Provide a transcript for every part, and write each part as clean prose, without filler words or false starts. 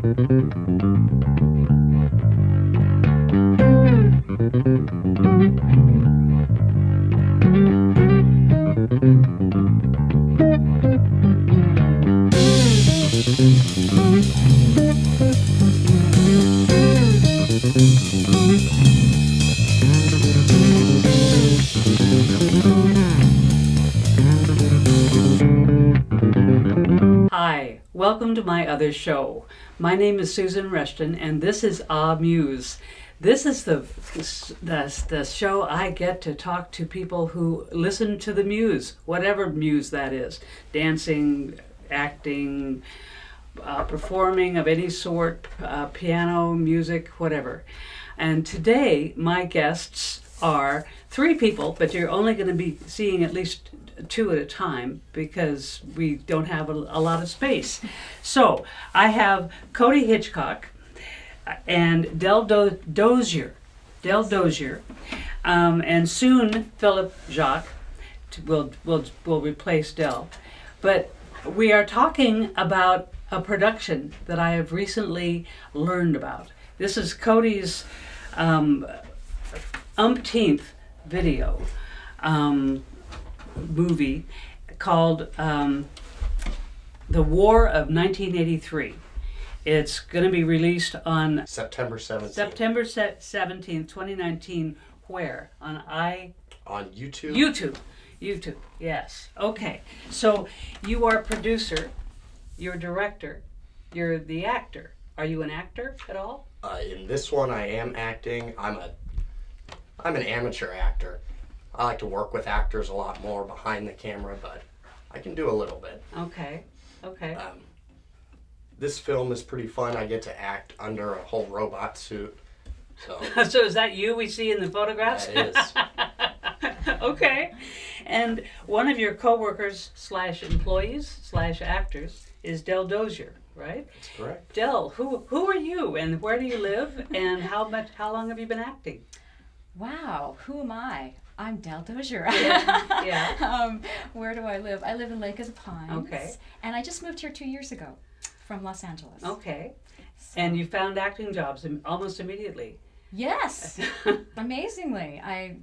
Hi, welcome to my other show. My name is Susan Rushton, and this is Muse. This is the show I get to talk to people who listen to the Muse, whatever Muse that is, dancing, acting, performing of any sort, piano, music, whatever. And today, my guests are three people, but you're only going to be seeing at least two at a time because we don't have a lot of space. So I have Cody Hitchcock and Dozier, and soon Philip Jacques will replace Del. But we are talking about a production that I have recently learned about. This is Cody's umpteenth video movie called The War of 1983. It's going to be released on September 17th. September 17th, 2019. Where? On YouTube. YouTube, yes. Okay. So you are producer, you're director, you're the actor. Are you an actor at all? In this one, I am acting. I'm an amateur actor. I like to work with actors a lot more behind the camera, but I can do a little bit. Okay. This film is pretty fun. I get to act under a whole robot suit. So, So is that you we see in the photographs? that is. Okay. And one of your co-workers / employees / actors is Del Dozier, right? That's correct. Del, who are you and where do you live and how long have you been acting? Wow, who am I? I'm Del Dozier. Yeah. Where do I live? I live in Lake of the Pines. Okay. And I just moved here 2 years ago from Los Angeles. Okay. So, And you found acting jobs almost immediately. yes, amazingly. I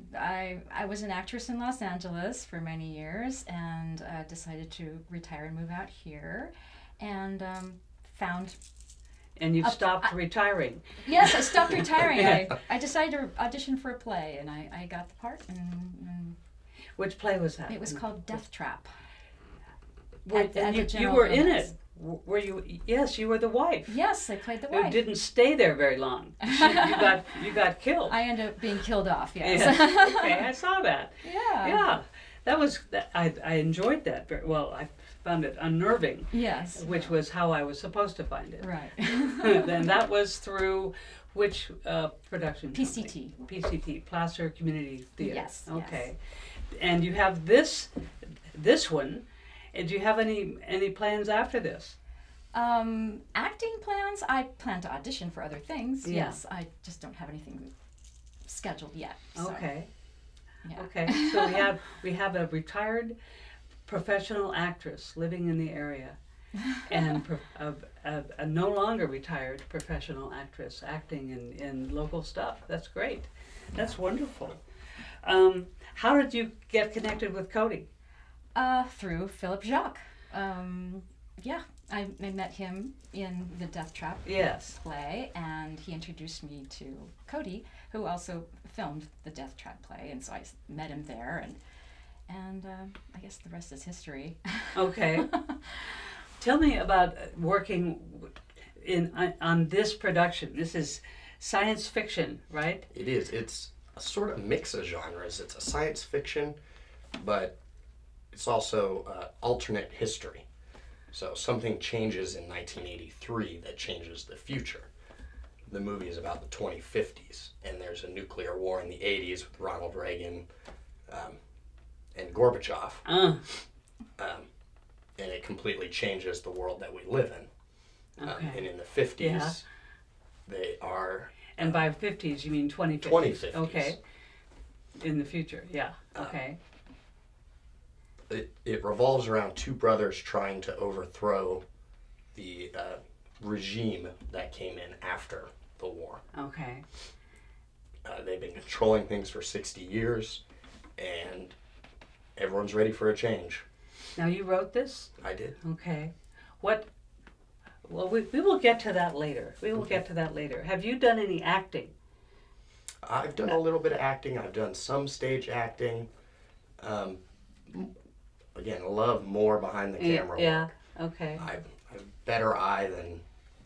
was an actress in Los Angeles for many years and decided to retire and move out here and found... And you've stopped retiring. Yes, I stopped retiring. I decided to audition for a play and I got the part. And Which play was that? it was called Death Trap. You were in it. Were you? Yes, you were the wife. Yes, I played the Who wife. didn't stay there very long. You got killed. I ended up being killed off, yes. Yes. Okay, I saw that. Yeah. Yeah, I enjoyed that very well. I found it unnerving. Yes. Which was how I was supposed to find it. Right. Then that was through which production PCT. company? PCT, Placer Community Theater. Yes. Okay. And you have this one. And do you have any plans after this? Acting plans, I plan to audition for other things. Yeah. Yes, I just don't have anything scheduled yet. So, Okay. yeah. Okay. So we have a retired professional actress living in the area, and a no longer retired professional actress acting in local stuff. That's great. That's wonderful. How did you get connected with Cody? Through Philip Jacques. Yeah, I met him in the Death Trap Yes. play, and he introduced me to Cody, who also filmed the Death Trap play, and so I met him there, and I guess the rest is history. Okay. Tell me about working on this production. This is science fiction, right? It is. It's a sort of mix of genres. It's a science fiction, but it's also alternate history. So something changes in 1983 that changes the future. The movie is about the 2050s, and there's a nuclear war in the 80s with Ronald Reagan and Gorbachev. And it completely changes the world that we live in. Okay. And in the 50s, Yeah. they are... And by 50s, you mean 2050s? 2050s. Okay. In the future, yeah. Okay. It revolves around two brothers trying to overthrow the regime that came in after the war. Okay. They've been controlling things for 60 years, and everyone's ready for a change. Now you wrote this? I did. Okay. What? Well, we will get to that later. We will get to that later. Have you done any acting? I've done a little bit of acting. I've done some stage acting. Again, I love more behind the camera Yeah. work. Okay. I have a better eye than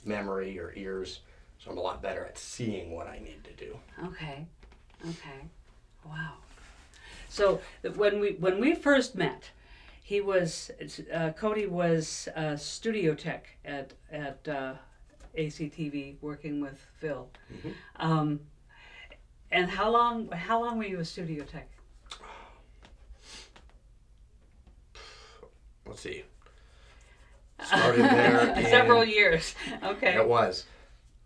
memory or ears, so I'm a lot better at seeing what I need to do. Okay. Okay. Wow. So when we first met, Cody was studio tech at ACTV working with Phil. Mm-hmm. And how long were you a studio tech? Let's see. Started there in, several years. Okay. It was.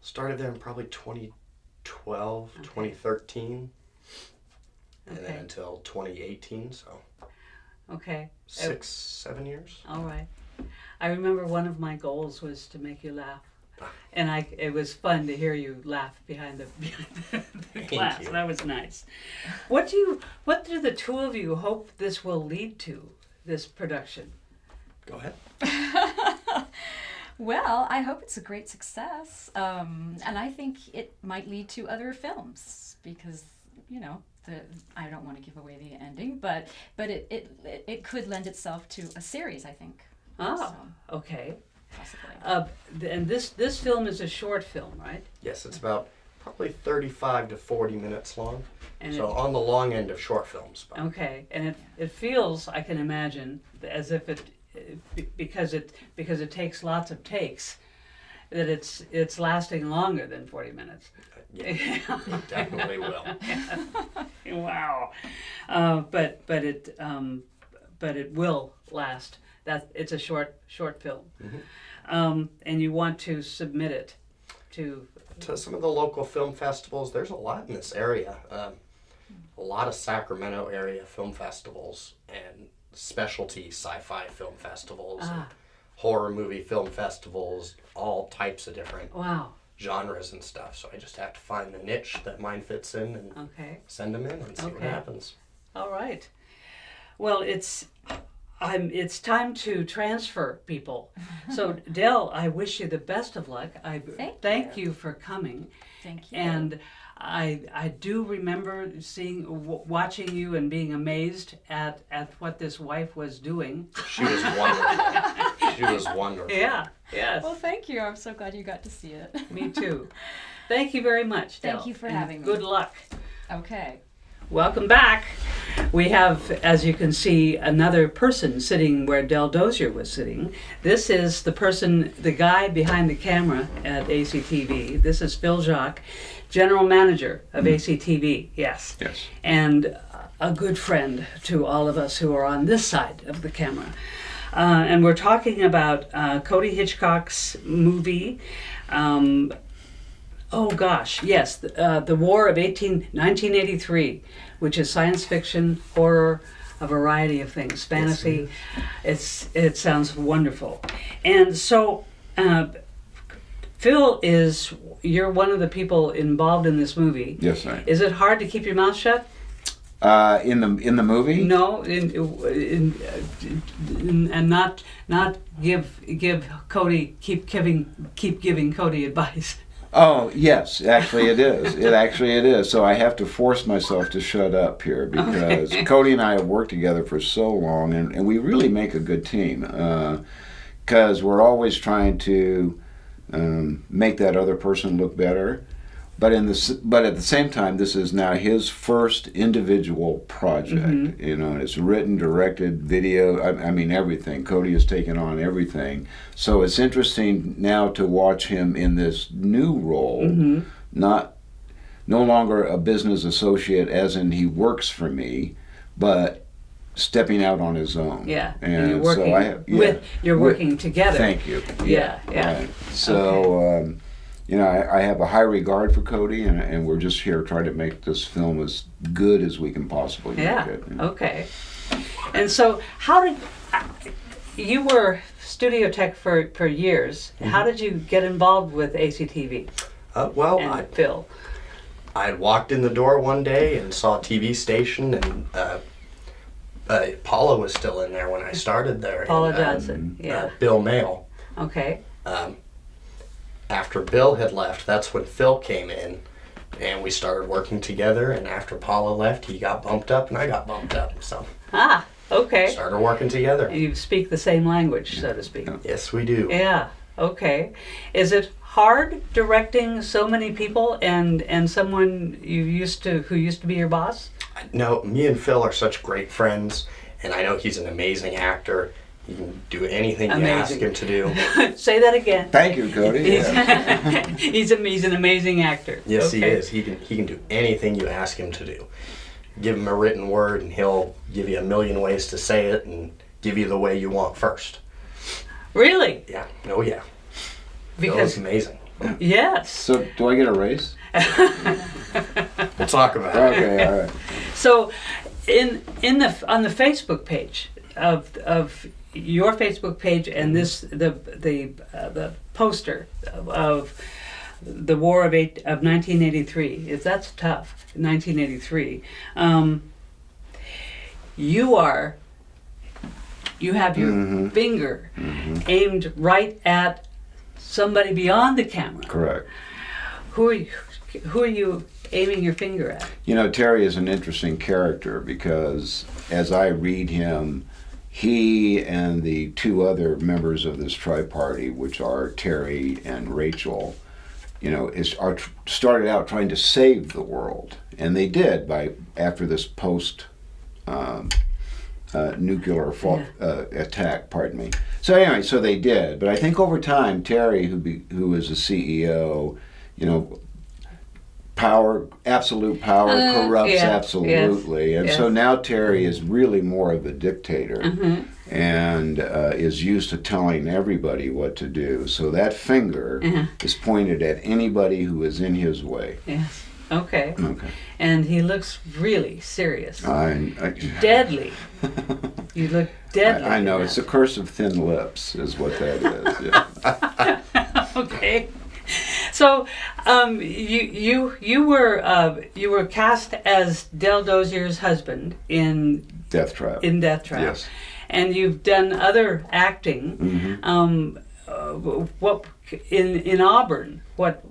Started there in probably 2012, Okay. 2013. And Okay. then until 2018, so Okay. 6-7 years. All right. I remember one of my goals was to make you laugh. And it was fun to hear you laugh behind the class. you. That was nice. What do the two of you hope this will lead to, this production? Go ahead. Well, I hope it's a great success, and I think it might lead to other films because I don't want to give away the ending, but it could lend itself to a series, I think. Oh, So, okay. possibly. And this film is a short film, right? Yes, it's about probably 35 to 40 minutes long. And So on the long end of short films. But okay, and it feels, I can imagine, as if because it takes lots of takes, that it's lasting longer than 40 minutes. yeah, it definitely will. Wow. But it will last. It's a short film. Mm-hmm. And you want to submit it to some of the local film festivals. There's a lot in this area. A lot of Sacramento area film festivals and specialty sci-fi film festivals, and horror movie film festivals, all types of different Wow. genres and stuff. So I just have to find the niche that mine fits in and Okay. send them in and see what Okay. happens. All right. Well, it's time to transfer people. So Dell, I wish you the best of luck. I thank you for coming. Thank you. And I do remember watching you and being amazed at what this wife was doing. She was wonderful. She was wonderful. Yeah. Yes. Well, thank you. I'm so glad you got to see it. Me too. Thank you very much, Dell. Thank you for and having me. good luck. Okay. Welcome back. We have, as you can see, another person sitting where Del Dozier was sitting. This is the guy behind the camera at ACTV. This is Phil Jacques, general manager of ACTV. Yes. Yes. And a good friend to all of us who are on this side of the camera. And we're talking about Cody Hitchcock's movie. Oh gosh, yes, the War of 1983, which is science fiction, horror, a variety of things, fantasy. It sounds wonderful. And so, Phil, you're one of the people involved in this movie. Yes, I am. Is it hard to keep your mouth shut? In the movie? No, and not give Cody keep giving Cody advice. Oh, yes, actually it is. It is. So I have to force myself to shut up here because Cody and I have worked together for so long, and we really make a good team because we're always trying to make that other person look better. But at the same time, this is now his first individual project. Mm-hmm. You know, it's written, directed, video. I mean, everything. Cody has taken on everything. So it's interesting now to watch him in this new role, Mm-hmm. no longer a business associate, as in he works for me, but stepping out on his own. Yeah, and you're working you're working together. Thank you. Yeah. Right. So. You know, I have a high regard for Cody, and we're just here trying to make this film as good as we can possibly make it. Okay. And so, how did you were studio tech for years. How did you get involved with ACTV Well, and Phil? I walked in the door one day and saw a TV station, and Paula was still in there when I started there. Paula and, Johnson, yeah. Bill Mail. Okay. After Bill had left, that's when Phil came in, and we started working together. And after Paula left, he got bumped up, and I got bumped up. So Okay. started working together. You speak the same language, so to speak. Yes, we do. Yeah. Okay. Is it hard directing so many people and someone who used to be your boss? No, me and Phil are such great friends, and I know he's an amazing actor. He can do anything you ask him to do. Say that again. Thank you, Cody. Yeah. He's an amazing actor. Yes, he Okay. is. He can do anything you ask him to do. Give him a written word, and he'll give you a million ways to say it, and give you the way you want first. Really? Yeah. Oh yeah. Phil's Because amazing. yes. So, do I get a raise? We'll talk about it. Okay, all right. So, on the Facebook page of your Facebook page and this the poster of the War of 1983. If that's tough, 1983. You have your finger aimed right at somebody beyond the camera. Correct. Who are you aiming your finger at? You know, Terry is an interesting character because as I read him, he and the two other members of this tri-party, which are Terry and Rachel, started out trying to save the world, and they did after this post nuclear attack. Pardon me. So anyway, so they did, but I think over time, Terry, who was the CEO, absolute power corrupts absolutely, and so now Terry is really more of a dictator, and is used to telling everybody what to do. So that finger is pointed at anybody who is in his way. Yes. Okay. Okay. And he looks really serious. Deadly. You look deadly. I know, it's the curse of thin lips is what that is. Yeah. Okay. So, you were cast as Del Dozier's husband in Death Trap. Yes. And you've done other acting. What in Auburn? What?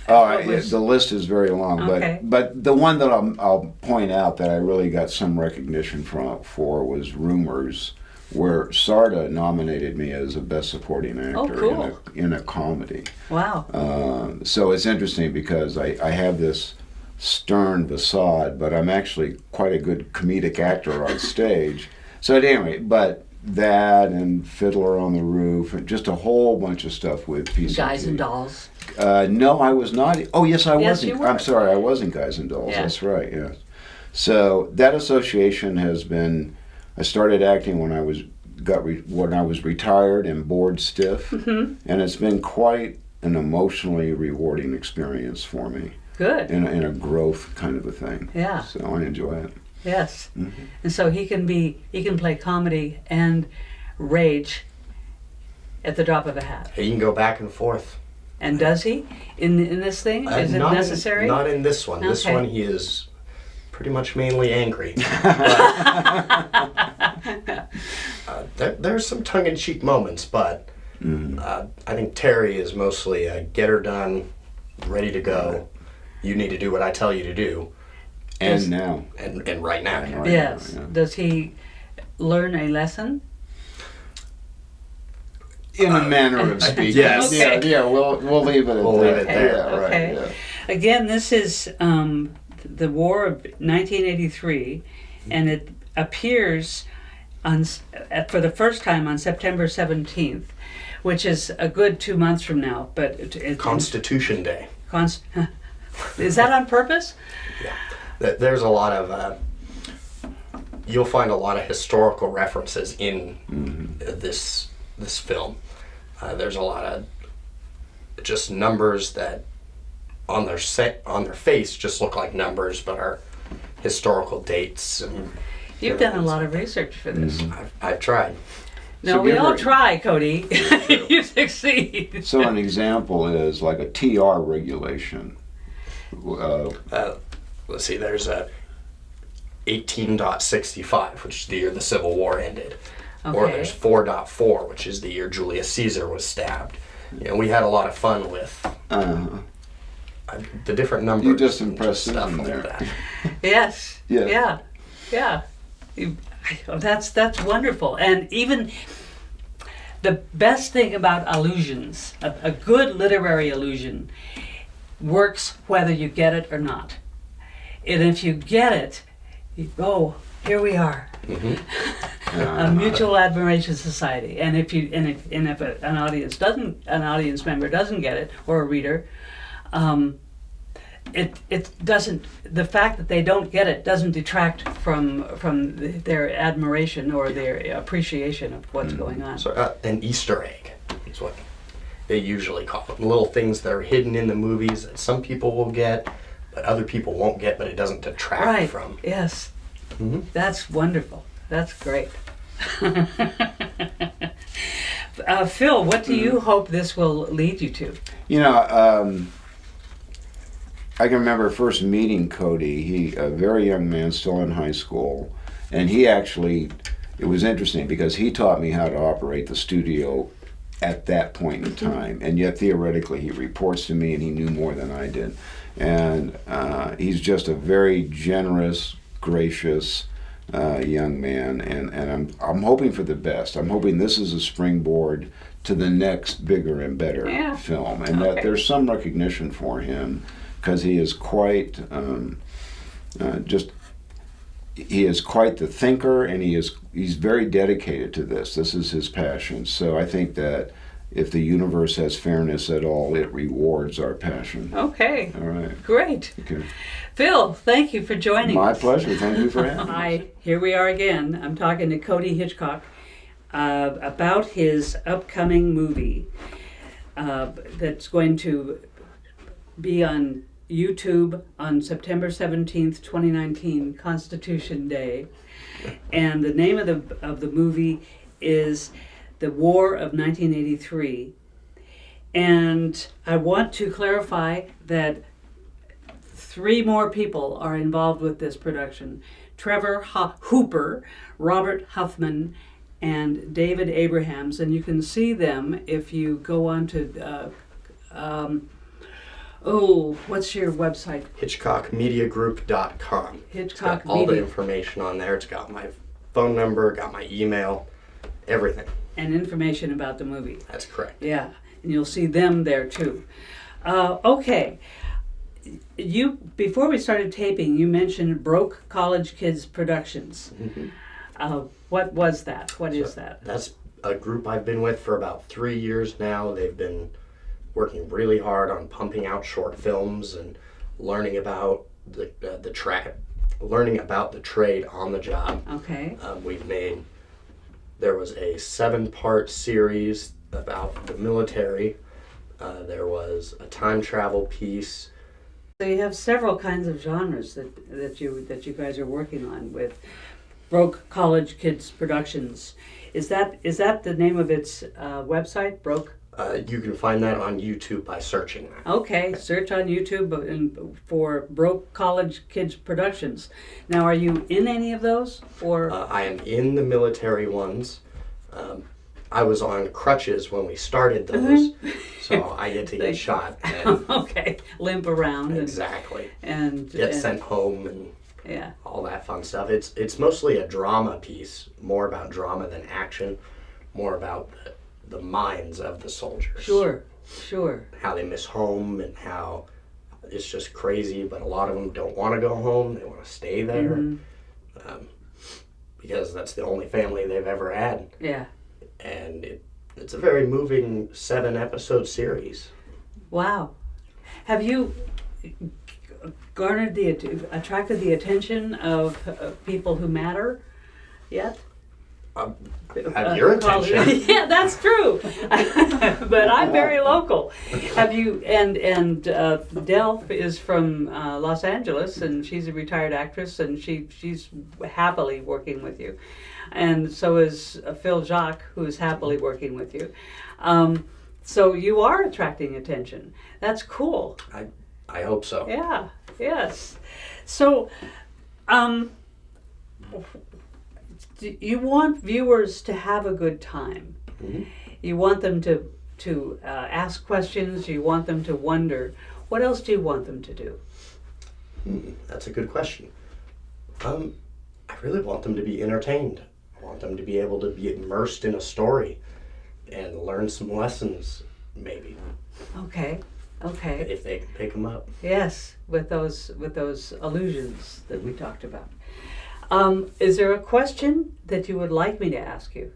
The list is very long, Okay. but the one that I'll point out that I really got some recognition for was Rumors, where Sarda nominated me as a Best Supporting Actor cool. in a comedy. Wow. So it's interesting because I have this stern facade, but I'm actually quite a good comedic actor on stage. So at any rate, but that and Fiddler on the Roof and just a whole bunch of stuff with PCT. Guys and Dolls. No, I was not. Oh, yes, I Yes, was. you were. I'm sorry, I was in Guys and Dolls. Yeah. That's right. Yes. So that association has been. I started acting when I was retired and bored stiff, and it's been quite an emotionally rewarding experience for me. Good. In a growth kind of a thing. Yeah. So I enjoy it. Yes. And so he can play comedy and rage at the drop of a hat. You can go back and forth. And does he in this thing? Is it Not necessary? Not in this one. This Okay. one he is pretty much mainly angry. There's some tongue-in-cheek moments, but I think Terry is mostly a get her done, ready to go. You need to do what I tell you to do. And now. And right now. Right. Yes. Yeah. Does he learn a lesson? In a manner of speaking. Yes. Okay. Yeah, we'll leave it at We'll that. leave it there. Yeah, right, Okay. yeah. Again, this is the War of 1983, and it appears for the first time on September 17th, which is a good 2 months from now. But Constitution Day. Is that on purpose? Yeah. There's a lot of... you'll find a lot of historical references in this film. There's a lot of just numbers that on their face just look like numbers, but are historical dates. And You've done a lot of research for this. I've tried. No, So we give all her- try, Cody. True. You succeed. So an example is like a TR regulation. Let's see, there's a 18.65, which is the year the Civil War ended. Or Okay. there's 4.4, which is the year Julius Caesar was stabbed. You know, we had a lot of fun with the different numbers. You just and impressed stuff Susan like there. that. Yes. Yeah. Yeah. Yeah. That's wonderful. And even the best thing about allusions, a good literary allusion, works whether you get it or not. And if you get it, oh, here we are. A mutual admiration society. And if an audience member doesn't get it, or a reader, it doesn't, the fact that they don't get it doesn't detract from their admiration or their appreciation of what's going on. So an Easter egg is what they usually call them. Little things that are hidden in the movies that some people will get, but other people won't get, but it doesn't detract Right. from. Yes. Mhm. That's wonderful. That's great. Phil, what do you hope this will lead you to? You know, I can remember first meeting Cody. He, a very young man, still in high school, and he actually, it was interesting because he taught me how to operate the studio at that point in time, and yet theoretically he reports to me and he knew more than I did. And he's just a very generous, gracious young man, and I'm hoping for the best. I'm hoping this is a springboard to the next bigger and better Yeah. film, and that Okay. there's some recognition for him because he is quite he is quite the thinker, and he's very dedicated to this. This is his passion. So I think that if the universe has fairness at all, it rewards our passion. Okay, All right. great. Okay. Phil, thank you for joining My us. pleasure. Thank you for having me. Here we are again. I'm talking to Cody Hitchcock about his upcoming movie that's going to be on YouTube on September 17th, 2019, Constitution Day. And the name of the movie is The War of 1983. And I want to clarify that 3 more people are involved with this production. Trevor Hooper, Robert Huffman, and David Abrahams. And you can see them if you go on to, what's your website? HitchcockMediaGroup.com. It's Hitchcock got all the Media. information on there. It's got my phone number, got my email, everything. And information about the movie. That's correct. Yeah, and you'll see them there too. Okay. Before we started taping, you mentioned Broke College Kids Productions. What was that? What is that? That's a group I've been with for about 3 years now. They've been working really hard on pumping out short films and learning about learning about the trade on the job. Okay. There was a 7-part series about the military. There was a time travel piece. So you have several kinds of genres that you guys are working on with Broke College Kids Productions. Is that the name of its website? Broke. You can find that on YouTube by searching that. Okay, search on YouTube for Broke College Kids Productions. Now, are you in any of those, or? I am in the military ones. I was on crutches when we started those, so I get to get shot and Okay, limp around exactly and get sent home and yeah. all that fun stuff. It's mostly a drama piece, more about drama than action, more about the minds of the soldiers. Sure. How they miss home and how it's just crazy, but a lot of them don't want to go home. They want to stay there because that's the only family they've ever had. Yeah. And it's a very moving 7-episode series. Wow. Have you attracted the attention of people who matter yet? Have your attention. Yeah, that's true. But I'm very local. Have you? And Del is from Los Angeles, and she's a retired actress, and she's happily working with you. and so is Phil Jacques, who is happily working with you. So you are attracting attention. That's cool. I hope so. Yeah. Yes. So, you want viewers to have a good time. Mm-hmm. You want them to ask questions. You want them to wonder. What else do you want them to do? That's a good question. I really want them to be entertained. I want them to be able to be immersed in a story and learn some lessons, maybe. Okay. If they can pick them up. Yes, with those allusions that we talked about. Is there a question that you would like me to ask you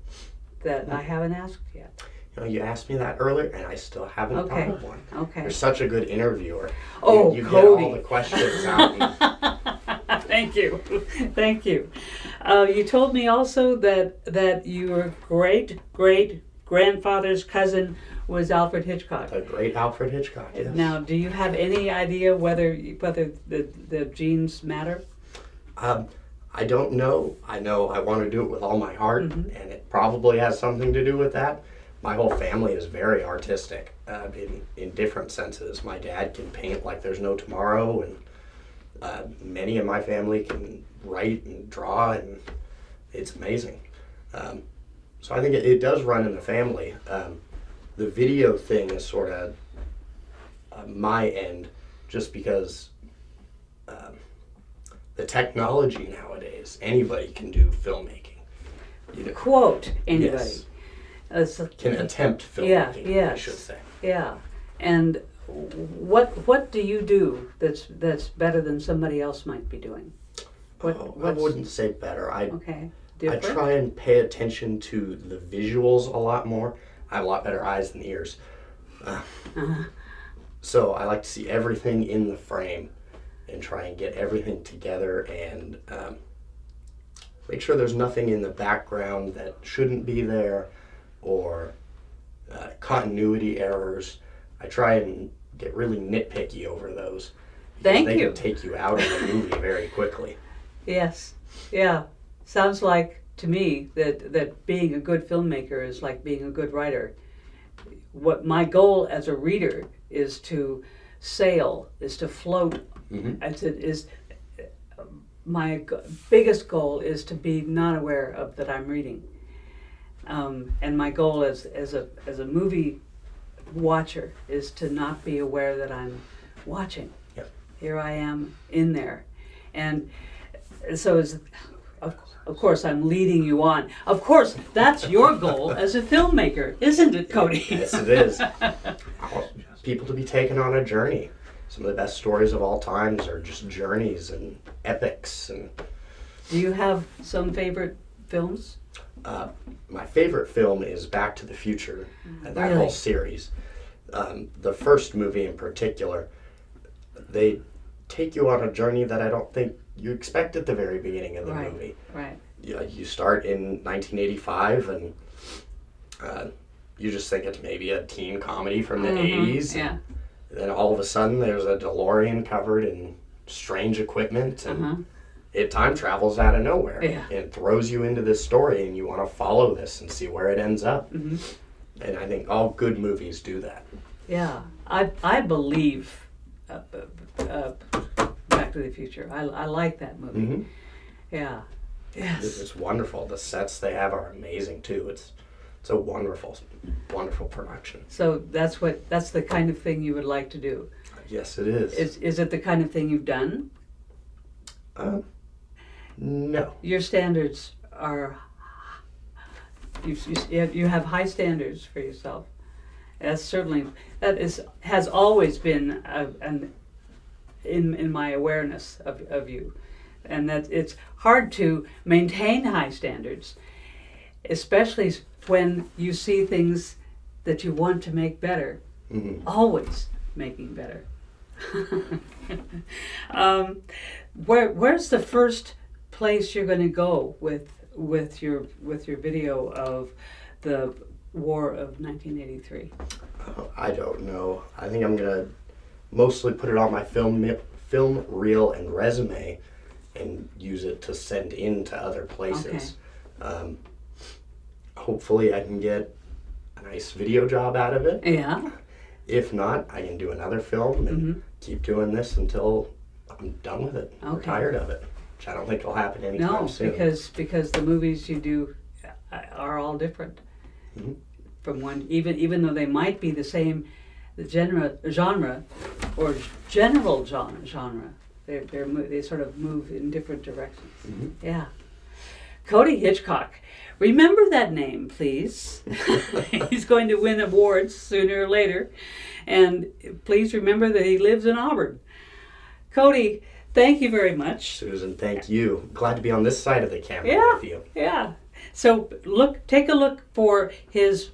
that I haven't asked yet? You asked me that earlier, and I still haven't thought of one. Okay. You're such a good interviewer. Oh, you Cody. get all the questions out. Thank you. Thank you. You told me also that your great-great-grandfather's cousin was Alfred Hitchcock. The great Alfred Hitchcock, yes. Now, do you have any idea whether the genes matter? I don't know. I know I want to do it with all my heart, and it probably has something to do with that. My whole family is very artistic in different senses. My dad can paint like there's no tomorrow, and many in my family can write and draw, and it's amazing. So I think it does run in the family. The video thing is sort of my end, just because the technology nowadays, anybody can do filmmaking. Quote anybody. Yes. Can attempt filmmaking, yes. I should say. Yeah. And what do you do that's better than somebody else might be doing? I wouldn't say better. Okay. I Different? try and pay attention to the visuals a lot more. I have a lot better eyes than ears. So I like to see everything in the frame and try and get everything together and make sure there's nothing in the background that shouldn't be there, or continuity errors. I try and get really nitpicky over those. Thank They you. can take you out of the movie very quickly. Yes. Yeah. Sounds like to me that being a good filmmaker is like being a good writer. What my goal as a reader is to sail, is to float. My biggest goal is to be not aware of that I'm reading. And my goal as a movie watcher is to not be aware that I'm watching. Yep. Here I am in there. And so of course I'm leading you on. Of course, that's your goal as a filmmaker, isn't it, Cody? Yes, it is. I want people to be taken on a journey. Some of the best stories of all times are just journeys and epics. And Do you have some favorite films? my favorite film is Back to the Future, and that Really? whole series. The first movie in particular, they take you on a journey that I don't think you expect at the very beginning of the movie. Right. You start in 1985, and you just think it's maybe a teen comedy from the 80s. Yeah. And then all of a sudden, there's a DeLorean covered in strange equipment, and it time travels out of nowhere. Yeah. And throws you into this story, and you want to follow this and see where it ends up. And I think all good movies do that. Yeah. I believe Back to the Future. I like that movie. Yeah. Yes. It's wonderful. The sets they have are amazing too. It's a wonderful, wonderful production. So that's the kind of thing you would like to do. Yes, it is. Is it the kind of thing you've done? No. Your standards are. You have high standards for yourself. Has always been in my awareness of you, and that it's hard to maintain high standards, especially when you see things that you want to make better. Always making better. Where's the first place you're going to go with your video of the War of 1983? I don't know. I think I'm gonna mostly put it on my film reel and resume, and use it to send in to other places. Um, hopefully I can get a nice video job out of it. Yeah. If not, I can do another film and keep doing this until I'm done with it. I'm Okay. tired of it, which I don't think will happen anytime No, soon. because the movies you do are all different from one. Even though they might be the same, the genre or general genre, they sort of move in different directions. Yeah. Cody Hitchcock. Remember that name, please. He's going to win awards sooner or later. And please remember that he lives in Auburn. Cody, thank you very much. Susan, thank you. Glad to be on this side of the camera with you. Yeah. So take a look for his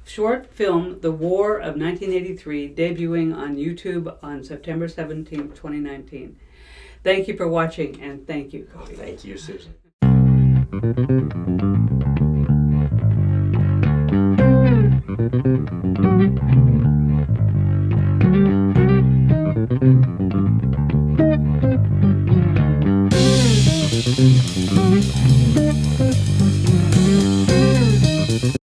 short film, The War of 1983, debuting on YouTube on September 17th, 2019. Thank you for watching, and thank you, Cody. Thank you, Susan. Thank you.